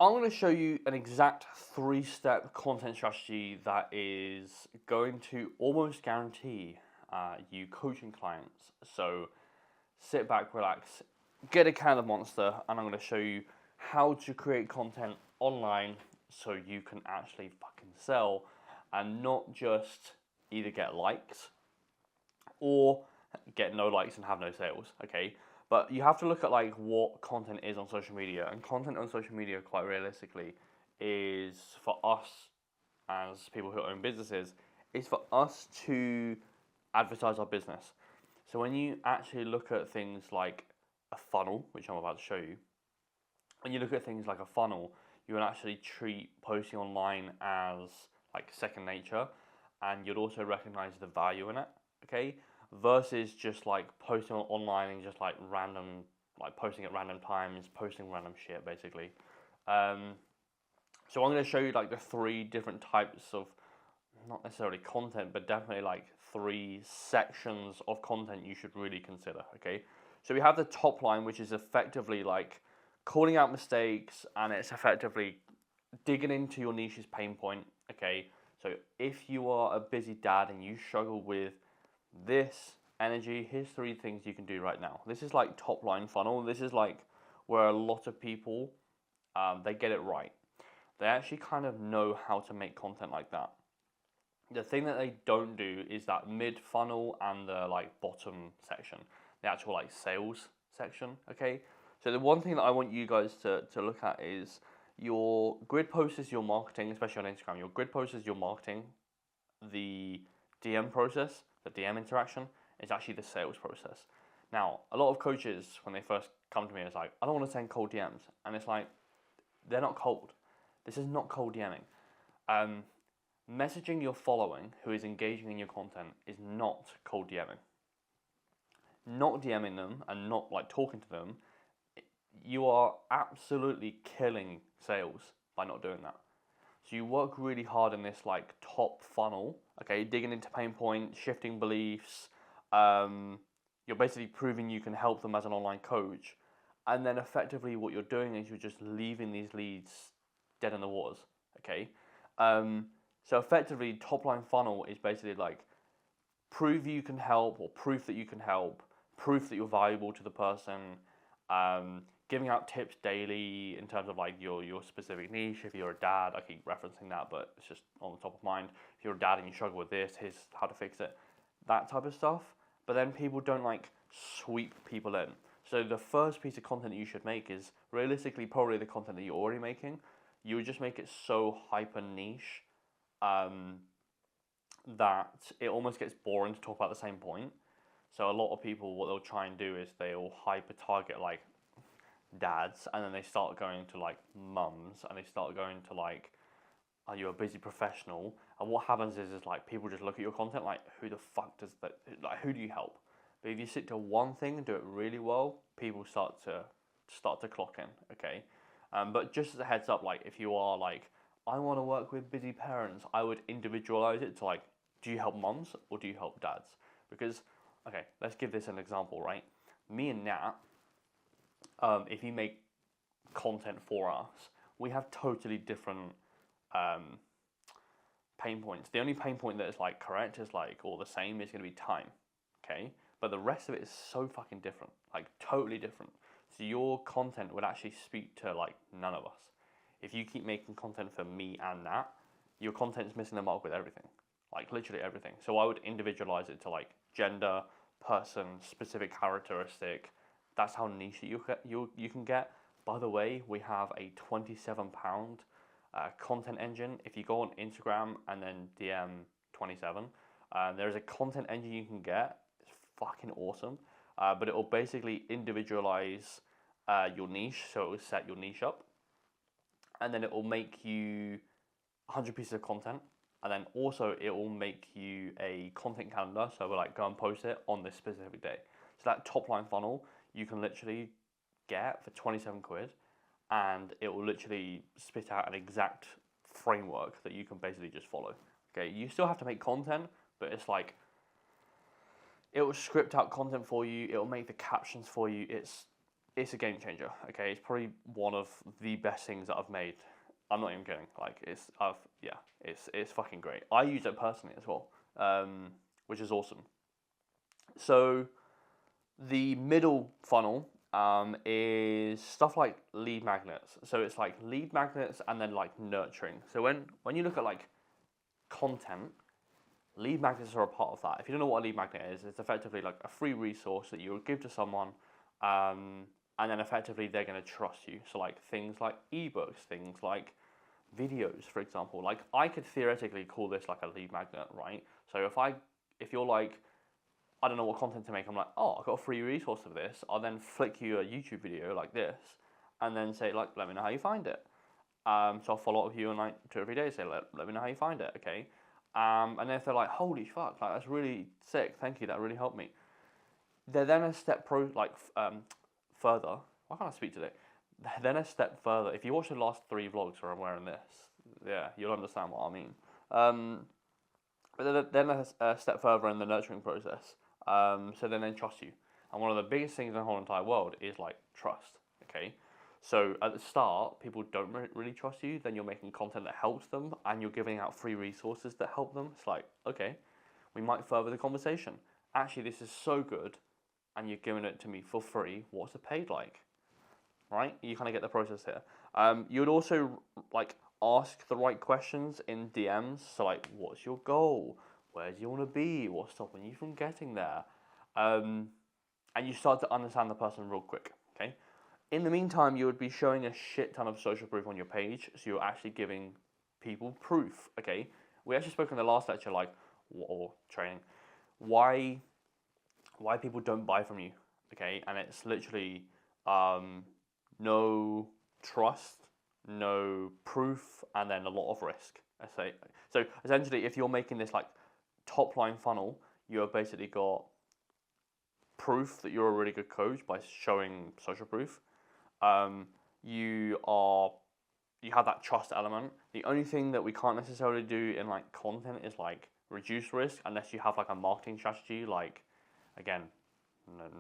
I'm going to show you an exact 3-step content strategy that is going to almost guarantee you coaching clients. So sit back, relax, get a can of Monster, and I'm going to show you how to create content online so you can actually fucking sell and not just either get likes or get no likes and have no sales, okay? But you have to look at like what content is on social media, and content on social media, quite realistically, is for us as people who own businesses, is for us to advertise our business. So when you actually look at things like a funnel, which I'm about to show you, when you look at things like a funnel, you will actually treat posting online as like second nature, and you'd also recognize the value in it, okay? Versus just like posting online and just like random, like posting at random times, posting random shit basically. Um, so I'm going to show you like the 3 different types of, not necessarily content, but definitely like 3 sections of content you should really consider, okay? So we have the top line, which is effectively like calling out mistakes, and it's effectively digging into your niche's pain point, okay? So if you are a busy dad and you struggle with this energy, here's 3 things you can do right now. This is like top line funnel. This is like where a lot of people, they get it right. They actually kind of know how to make content like that. The thing that they don't do is that mid funnel and the like bottom section, the actual like sales section, okay? So the one thing that I want you guys to look at is your grid post is your marketing, especially on Instagram. Your grid post is your marketing. The DM process, the DM interaction, is actually the sales process. Now, a lot of coaches, when they first come to me, it's like, I don't want to send cold DMs. And it's like, they're not cold. This is not cold DMing. Messaging your following who is engaging in your content is not cold DMing. Not DMing them and not like talking to them, you are absolutely killing sales by not doing that. So you work really hard in this like top funnel, okay, digging into pain points, shifting beliefs. You're basically proving you can help them as an online coach, and then effectively what you're doing is you're just leaving these leads dead in the waters, okay. So effectively, top line funnel is basically like prove you can help, or proof that you can help, proof that you're valuable to the person. Giving out tips daily in terms of like your specific niche. If you're a dad, I keep referencing that, but it's just on the top of mind. If you're a dad and you struggle with this, here's how to fix it. That type of stuff. But then people don't like sweep people in. So the first piece of content that you should make is realistically probably the content that you're already making. You would just make it so hyper niche that it almost gets boring to talk about the same point. So a lot of people, what they'll try and do is they'll hyper target like dads, and then they start going to like mums, and they start going to like, are you a busy professional? And what happens is like people just look at your content like, who the fuck does that, like who do you help? But if you stick to one thing and do it really well, people start to clock in, okay? But just as a heads up, like if you are like, I want to work with busy parents, I would individualize it to like, do you help mums or do you help dads? Because, okay, let's give this an example, right? Me and Nat, if you make content for us, we have totally different pain points. The only pain point that is like correct is like, or the same, is going to be time, okay? But the rest of it is so fucking different, like totally different. So your content would actually speak to like none of us. If you keep making content for me and that, your content's missing the mark with everything, like literally everything. So I would individualize it to like gender, person, specific characteristic. That's how niche you can get. By the way, we have a £27 content engine. If you go on Instagram and then DM 27, there's a content engine you can get. It's fucking awesome. But it will basically individualize your niche, so it will set your niche up, and then it will make you 100 pieces of content, and then also it will make you a content calendar, so we'll like go and post it on this specific day. So that top line funnel you can literally get for 27 quid, and it will literally spit out an exact framework that you can basically just follow. Okay, you still have to make content, but it's like, it will script out content for you, it will make the captions for you. It's it's a game changer. Okay, it's probably one of the best things that I've made. I'm not even kidding. Like it's fucking great. I use it personally as well, which is awesome. So the middle funnel is stuff like lead magnets. So it's like lead magnets and then like nurturing. So when you look at like content, lead magnets are a part of that. If you don't know what a lead magnet is, it's effectively like a free resource that you would give to someone, and then effectively they're going to trust you. So like things like ebooks, things like videos, for example. Like I could theoretically call this like a lead magnet, right? So if you're like, I don't know what content to make, I'm like, oh, I've got a free resource of this. I'll then flick you a YouTube video like this, and then say like, let me know how you find it. So I'll follow up with you in like 2 or 3 days. Say let me know how you find it, okay? And then if they're like, holy fuck, like that's really sick, thank you, that really helped me. They're then a step further. Why can't I speak today? Then a step further. If you watch the last 3 vlogs where I'm wearing this, yeah, you'll understand what I mean. But then a step further in the nurturing process. So then they trust you. And one of the biggest things in the whole entire world is like trust. Okay. So at the start, people don't really trust you. Then you're making content that helps them, and you're giving out free resources that help them. It's like, okay, we might further the conversation. Actually, this is so good, and you're giving it to me for free. What's the paid like? Right? You kind of get the process here. You would also like ask the right questions in DMs. So like, what's your goal? Where do you want to be? What's stopping you from getting there? And you start to understand the person real quick. Okay. In the meantime, you would be showing a shit ton of social proof on your page, so you're actually giving people proof. Okay. We actually spoke in the last lecture, like or training, why people don't buy from you. Okay, and it's literally no trust, no proof, and then a lot of risk. I say so. Essentially, if you're making this like top line funnel, you have basically got proof that you're a really good coach by showing social proof. You have that trust element. The only thing that we can't necessarily do in like content is like reduce risk unless you have like a marketing strategy. Like again,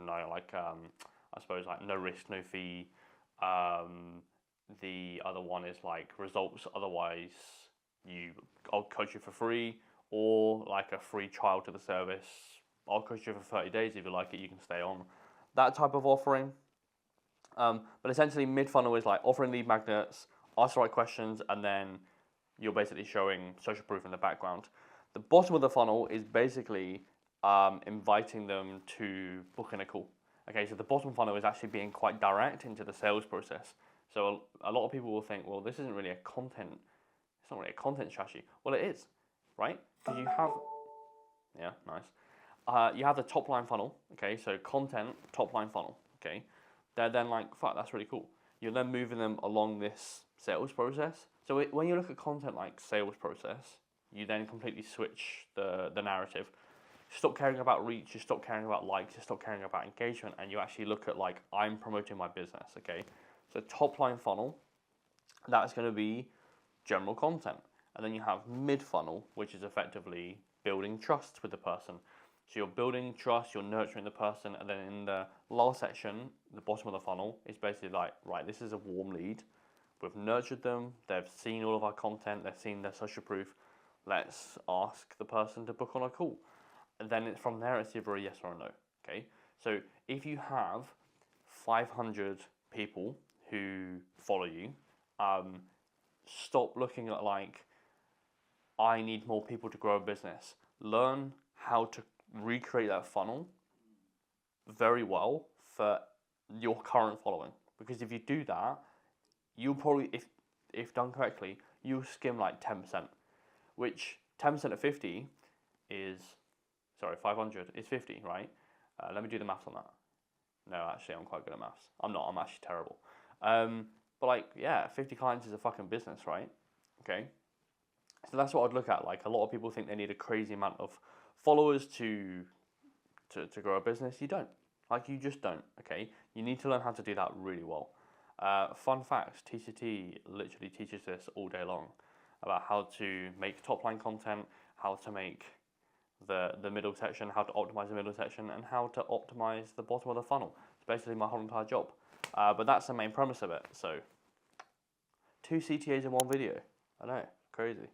no like I suppose like no risk, no fee. The other one is like results. Otherwise, I'll coach you for free, or like a free trial to the service. I'll coach you for 30 days. If you like it, you can stay on. That type of offering. But essentially, mid funnel is like offering lead magnets, ask the right questions, and then you're basically showing social proof in the background. The bottom of the funnel is basically inviting them to book in a call. Okay, so the bottom funnel is actually being quite direct into the sales process. So a lot of people will think, well, this isn't really it's not really a content strategy. Well, it is, right? Because you have, yeah, nice. You have the top line funnel, okay? So content, top line funnel, okay? They're then like, fuck, that's really cool. You're then moving them along this sales process. So when you look at content like sales process, you then completely switch the narrative. You stop caring about reach, you stop caring about likes, you stop caring about engagement, and you actually look at like, I'm promoting my business, okay? So top line funnel, that's going to be general content. And then you have mid funnel, which is effectively building trust with the person. So you're building trust, you're nurturing the person, and then in the last section, the bottom of the funnel is basically like, right, this is a warm lead. We've nurtured them, they've seen all of our content, they've seen their social proof. Let's ask the person to book on a call. And then from there, it's either a yes or a no. Okay. So if you have 500 people who follow you, stop looking at like, I need more people to grow a business. Learn how to recreate that funnel very well for your current following. Because if you do that, you'll probably, if done correctly, you'll skim like 10%, which 10% of 50 is, 500 is 50, right? Let me do the maths on that. No, actually, I'm quite good at maths. I'm not, I'm actually terrible. But like, yeah, 50 clients is a fucking business, right? Okay. So that's what I'd look at. Like, a lot of people think they need a crazy amount of followers to grow a business. You don't. Like, you just don't, okay? You need to learn how to do that really well. Fun facts, TCT literally teaches this all day long about how to make top line content, how to make the middle section, how to optimize the middle section, and how to optimize the bottom of the funnel. It's basically my whole entire job. But that's the main premise of it. So, 2 CTAs in one video. I know, crazy.